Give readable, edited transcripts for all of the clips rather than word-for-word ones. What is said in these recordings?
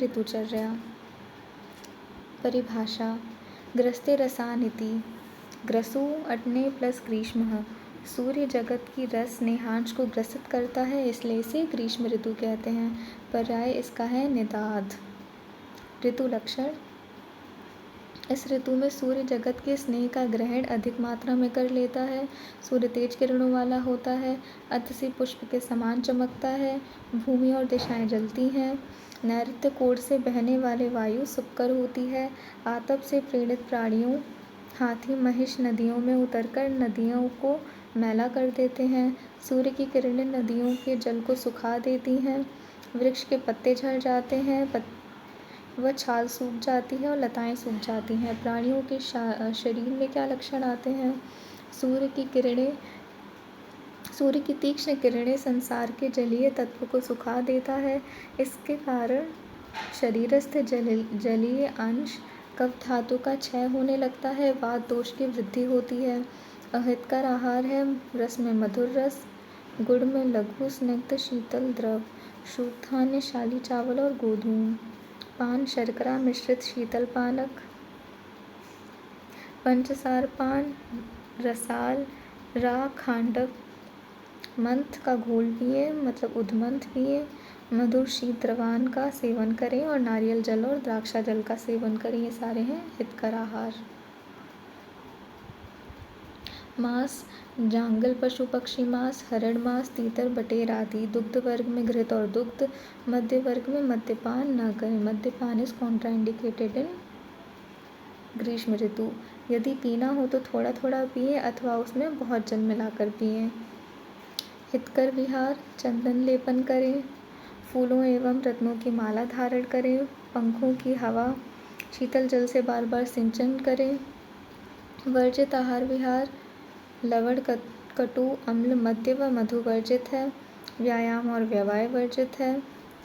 ऋतुचर्या। परिभाषा। ग्रस्ते रसानिति। ग्रसो अट्ने प्लस ग्रीष्मः। सूर्य जगत की रस नेहांश को ग्रसित करता है, इसलिए इसे ग्रीष्म ऋतु कहते हैं। पर्याय इसका है निदाद। ऋतु लक्षण। इस ऋतु में सूर्य जगत के स्नेह का ग्रहण अधिक मात्रा में कर लेता है। सूर्य तेज किरणों वाला होता है, अतसी पुष्प के समान चमकता है, भूमि और दिशाएं जलती हैं। नैऋत्य कोण से बहने वाले वायु सुखकर होती है। आतप से प्रेरित प्राणियों हाथी महिष नदियों में उतरकर नदियों को मैला कर देते हैं। सूर्य की किरणें नदियों के जल को सुखा देती हैं। वृक्ष के पत्ते झड़ जाते हैं, वह छाल सूख जाती है और लताएं सूख जाती हैं। प्राणियों के शरीर में क्या लक्षण आते हैं? सूर्य की तीक्ष्ण किरणें संसार के जलीय तत्व को सुखा देता है। इसके कारण शरीरस्थ जलीय अंश कफ धातु का क्षय होने लगता है, वात दोष की वृद्धि होती है। अहितकर आहार है रस में मधुर रस, गुड़ में लघु स्निग्ध शीतल द्रव, शुद्धान्य शाली चावल और गोधूम। पान शर्करा मिश्रित शीतल पानक। पंचसार पान, रसाल, रा खांडव। मंथ का घोल पिए मतलब उद्मंथ पिए। मधुर शीत द्रवान का सेवन करें और नारियल जल और द्राक्षा जल का सेवन करें। ये सारे हैं हितकर आहार। मांस जांगल पशु पक्षी मांस, हरण मांस, तीतर बटेर आदि। दुग्ध वर्ग में घृत और दुग्ध। मध्य वर्ग में मद्यपान न करें। मद्यपान इज कॉन्ट्राइंडिकेटेड इन ग्रीष्म ऋतु। यदि पीना हो तो थोड़ा थोड़ा पिए अथवा उसमें बहुत जल मिलाकर पिए। हितकर विहार। चंदन लेपन करें, फूलों एवं रत्नों की माला धारण करें, पंखों की हवा, शीतल जल से बार बार सिंचन करें। वर्जित आहार विहार। लवण कटु अम्ल मद्य व मधु वर्जित है। व्यायाम और व्यवसाय वर्जित है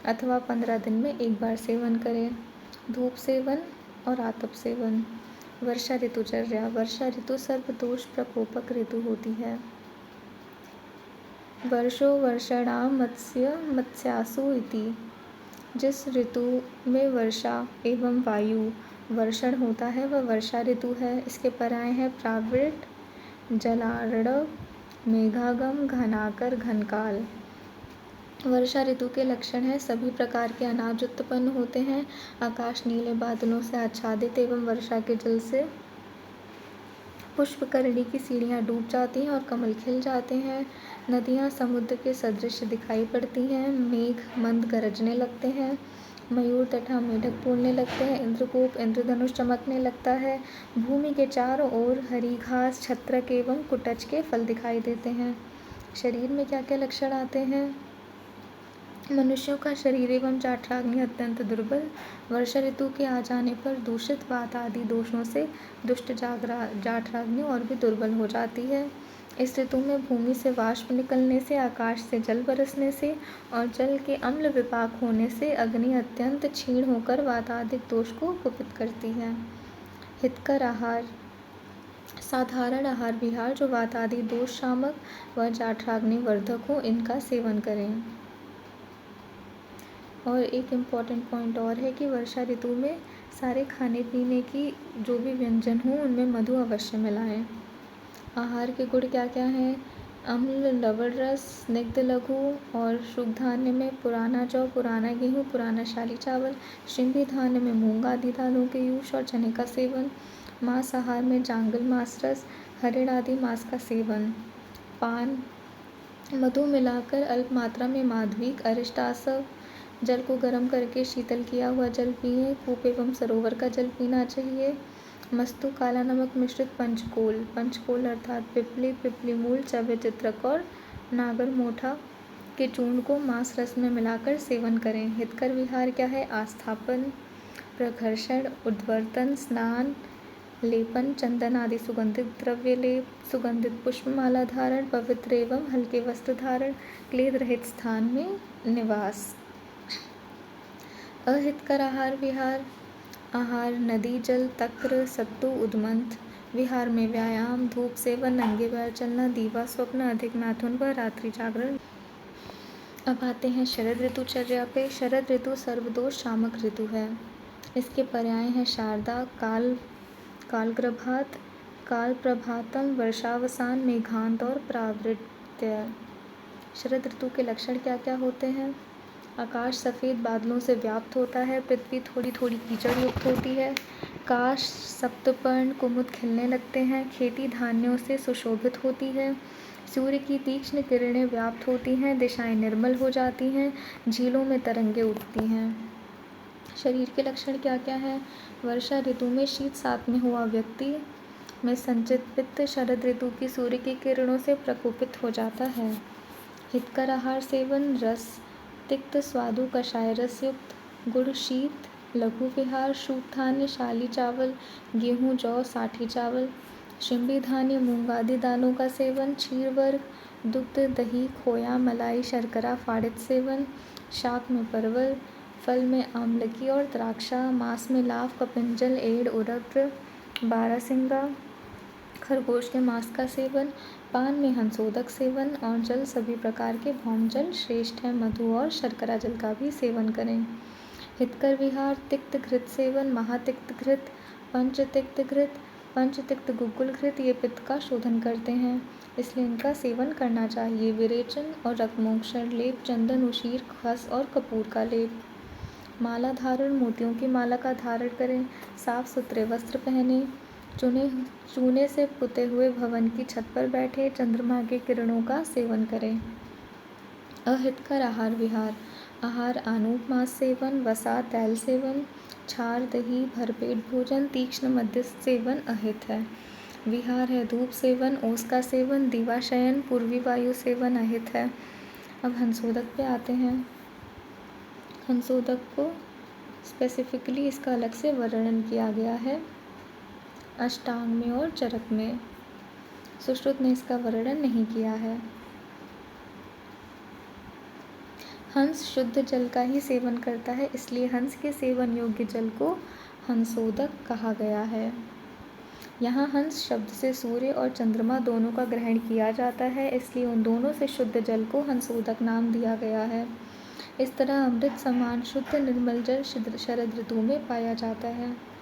अथवा 15 दिन में एक बार सेवन करें। धूप सेवन और आतप सेवन। वर्षा ऋतुचर्या। वर्षा ऋतु सर्वदोष प्रकोपक ऋतु होती है। वर्षो वर्षाणाम मत्स्यासु इति। जिस ऋतु में वर्षा एवं वायु वर्षण होता है वह वर्षा ऋतु है। इसके पर्याय हैं प्रावृट, जलार्णव, मेघागम, घनाकर, घनकाल। वर्षा ऋतु के लक्षण हैं सभी प्रकार के अनाज उत्पन्न होते हैं। आकाश नीले बादलों से आच्छादित एवं वर्षा के जल से पुष्पकरणी की सीढ़ियाँ डूब जाती हैं और कमल खिल जाते हैं। नदियाँ समुद्र के सदृश दिखाई पड़ती हैं। मेघ मंद गरजने लगते हैं। मयूर तथा मेढक बोलने लगते हैं। इंद्रकोप इंद्रधनुष चमकने लगता है। भूमि के चारों ओर हरी घास, छत्रक एवं कुटच के फल दिखाई देते हैं। शरीर में क्या क्या लक्षण आते हैं? मनुष्यों का शरीर एवं जाठराग्नि अत्यंत दुर्बल। वर्षा ऋतु के आ जाने पर दूषित वात आदि दोषों से दुष्ट जाठराग्नि और भी दुर्बल हो जाती है। इस ऋतु में भूमि से वाष्प निकलने से, आकाश से जल बरसने से और जल के अम्ल विपाक होने से अग्नि अत्यंत क्षीण होकर वातादिक दोष को कुपित करती है। हितकर आहार। साधारण आहार विहार जो वातादि दोष शामक व जाठराग्नि वर्धक हो, इनका सेवन करें। और एक इम्पॉर्टेंट पॉइंट और है कि वर्षा ऋतु में सारे खाने पीने की जो भी व्यंजन हों उनमें मधु अवश्य मिलाएं। आहार के गुण क्या क्या हैं? अम्ल लवण रस, स्निग्ध लघु और शुभ धान्य में पुराना जौ, पुराना गेहूँ, पुराना शाली चावल। शिंबी धान्य में मूंग आदि दालों के यूष और चने का सेवन। मांस आहार में जांगल मांस रस, हरिण आदि मांस का सेवन। पान मधु मिलाकर अल्प मात्रा में माधविक अरिष्टासव। जल को गर्म करके शीतल किया हुआ जल पिएं। कूप एवं सरोवर का जल पीना चाहिए। मस्तु काला नमक मिश्रित पंचकोल अर्थात पिपली, पिपली मूल, चव्य चित्रक और नागर मोठा के चूर्ण को मांस रस में मिलाकर सेवन करें। हितकर विहार क्या है? आस्थापन, प्रघर्षण, उद्वर्तन, स्नान, लेपन, चंदन आदि सुगंधित द्रव्य लेप, सुगंधित पुष्पमाला धारण, पवित्र एवं हल्के वस्त्र धारण, क्लेद रहित स्थान में निवास। अहितकर आहार विहार। आहार नदी जल, तक्र, सत्तू, उद्मंथ। विहार में व्यायाम, धूप सेवन, नंगे पैर चलना, दीवा स्वप्न, अधिक नाथुन व रात्रि जागरण। अब आते हैं शरद ऋतुचर्या पे। शरद ऋतु सर्वदोष शामक ऋतु है। इसके पर्याय हैं शारदा, कालप्रभात, कालप्रभातम, वर्षावसान, मेघांत और प्रावृत्य। शरद ऋतु के लक्षण क्या क्या होते हैं? आकाश सफ़ेद बादलों से व्याप्त होता है, पृथ्वी थोड़ी थोड़ी कीचड़ युक्त होती है, काश सप्तपर्ण कुमुद खिलने लगते हैं, खेती धान्यों से सुशोभित होती है, सूर्य की तीक्ष्ण किरणें व्याप्त होती हैं, दिशाएं निर्मल हो जाती हैं, झीलों में तरंगे उठती हैं। शरीर के लक्षण क्या क्या हैं? वर्षा ऋतु में शीत साथ में हुआ व्यक्ति में संचित पित्त शरद ऋतु की सूर्य की किरणों से प्रकोपित हो जाता है। हितकर आहार सेवन, रस तिक्त स्वादु कषाय रस युक्त, गुड़ शीत, लघु विहार, शुभ धान्य शाली चावल, गेहूँ जौ साठी चावल, शिंबी धान्य मूंग आदि दालों का सेवन, क्षीर वर्ग, दुग्ध दही खोया मलाई शर्करा फाड़ित सेवन, शाक में परवल, फल में आमलकी और द्राक्षा, मांस में लाव कपिंजल एड़ उरग बारहसिंगा, खरगोश के मांस का सेवन, पान में हंसोदक सेवन और जल सभी प्रकार के भौम जल श्रेष्ठ है। मधु और शर्करा जल का भी सेवन करें। हितकर विहार तिक्त घृत सेवन, महातिक्त घृत, पंचतिक्त घृत, पंचतिक्त गुग्गुल घृत ये पित्त का शोधन करते हैं, इसलिए इनका सेवन करना चाहिए। विरेचन और रक्तमोक्षण लेप, चंदन उशीर खस और कपूर का लेप। माला धारण, मोतियों की माला का धारण करें, साफ सुथरे वस्त्र पहने, चूने से पुते हुए भवन की छत पर बैठे, चंद्रमा के किरणों का सेवन करें। अहितकर आहार विहार, आहार आनूप मांस सेवन, वसा तैल सेवन, छार दही भरपेट भोजन, तीक्ष्ण मध्यस्थ सेवन अहित है। विहार है धूप सेवन, ओस का सेवन, दीवा शयन, पूर्वी वायु सेवन अहित है। अब हंसोदक पे आते हैं। हंसोदक को स्पेसिफिकली इसका अलग से वर्णन किया गया है अष्टांग में और चरक में। सुश्रुत ने इसका वर्णन नहीं किया है। हंस शुद्ध जल का ही सेवन करता है, इसलिए हंस के सेवन योग्य जल को हंसोदक कहा गया है। यहाँ हंस शब्द से सूर्य और चंद्रमा दोनों का ग्रहण किया जाता है, इसलिए उन दोनों से शुद्ध जल को हंसोदक नाम दिया गया है। इस तरह अमृत समान शुद्ध निर्मल जल शरद ऋतु में पाया जाता है।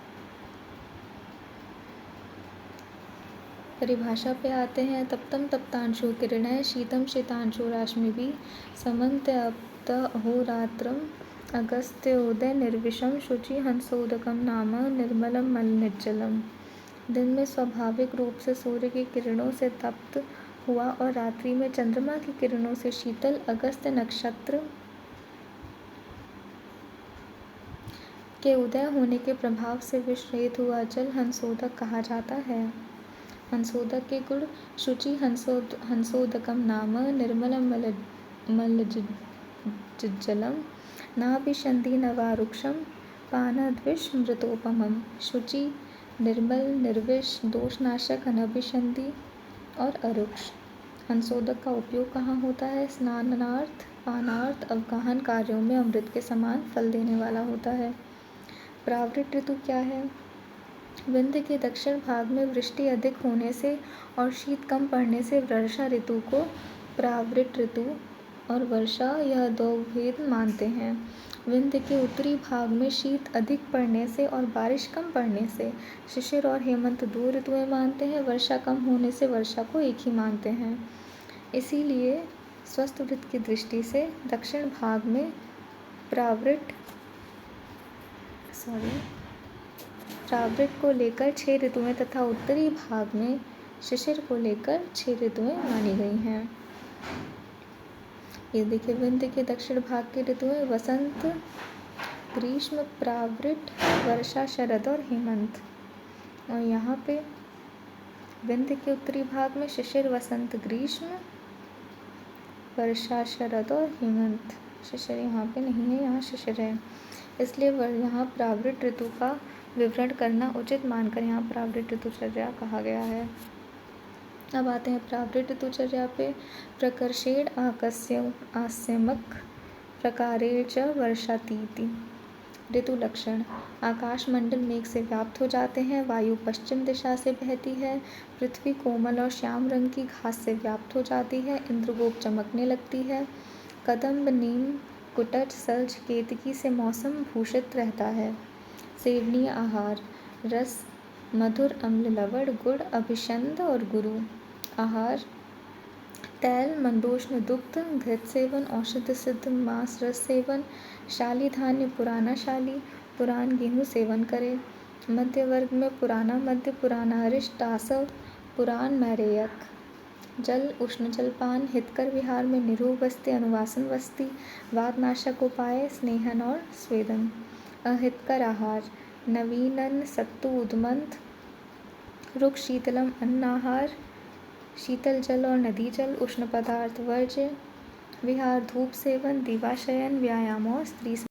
परिभाषा पे आते हैं। तप्तम तप्तांशु किरणः, शीतम शीतांशु राश्मिभिः, समन्त्य अहोरात्रम अगस्त्योदय निर्विषम, शुचि हंसोदकम नाम निर्मलम मलनिर्जलम। दिन में स्वाभाविक रूप से सूर्य की किरणों से तप्त हुआ और रात्रि में चंद्रमा की किरणों से शीतल अगस्त्य नक्षत्र के उदय होने के प्रभाव से विश्लेषित हुआ जल हंसोदक कहा जाता है। हंसोदक के गुण, शुचि हंसोदकम नाम निर्मलम मलज्जलम, नाभिशन्ति न वा रुक्षम, पानद्विष मृतोपमम। शुचि निर्मल, निर्विष, दोषनाशक, अनभिशन्ति और अरुक्ष। हंसोदक का उपयोग कहाँ होता है? स्नानार्थ, पानार्थ, अवगाहन कार्यों में अमृत के समान फल देने वाला होता है। प्रावृत ऋतु क्या है? विंध्य के दक्षिण भाग में वृष्टि अधिक होने से और शीत कम पड़ने से वर्षा ऋतु को प्रावृत ऋतु और वर्षा यह दो भेद मानते हैं। विंध्य के उत्तरी भाग में शीत अधिक पड़ने से और बारिश कम पड़ने से शिशिर और हेमंत दो ऋतुएं मानते हैं। वर्षा कम होने से वर्षा को एक ही मानते हैं। इसीलिए स्वस्थ वृत्त की दृष्टि से दक्षिण भाग में प्रावृत को लेकर 6 ऋतुएं तथा उत्तरी भाग में शिशिर को लेकर 6 ऋतुएं मानी गई हैं। ये देखिए, विंध्य के दक्षिण भाग की ऋतुएं वसंत, ग्रीष्म, प्रावृत, वर्षा, शरद और हेमंत। और यहाँ पे विंध्य के उत्तरी भाग में शिशिर, वसंत, ग्रीष्म, वर्षा, शरद और हेमंत। शिशिर यहाँ पे नहीं है, यहाँ शिशिर है, इसलिए यहाँ प्रावृत ऋतु का विवरण करना उचित मानकर यहाँ प्रावृत ऋतुचर्या कहा गया है। अब आते हैं प्रावृत ऋतुचर्या पे। प्रकर्षेण आस्यमक प्रकारेण च वर्षातीति। ऋतु लक्षण, आकाश मंडल मेघ से व्याप्त हो जाते हैं, वायु पश्चिम दिशा से बहती है, पृथ्वी कोमल और श्याम रंग की घास से व्याप्त हो जाती है, इंद्रगोप चमकने लगती है, कदम्ब, नीम, कुटच, सल्ज, केतकी से मौसम भूषित रहता है। सेवनीय आहार: रस, मधुर, अम्ल, लवण, गुड़, अभिषंद और गुरु। आहार: तैल, मंदोष्ण, दुग्ध, घृत सेवन, औषध सिद्ध मांस, रस सेवन, शाली धान्य, पुराना शाली, पुरान गेहूँ सेवन करें। मध्य वर्ग में पुराना मध्य, पुराना अरिष्ट, टासव, पुरान मैरेयक। जल, उष्ण जलपान, हितकर विहार में निरोग वस्ती, अनुवासन वस्ती, वातनाशक उपाय, स्नेहन और स्वेदन। अहितकर आहार: नवीनन, सत्तू, उद्मंत, रुक्ष, शीतलम, अन्न आहार, शीतल जल और नदी जल, उष्ण पदार्थ वर्ज्य। विहार, धूप सेवन, दिवाशयन, व्यायाम और स्त्री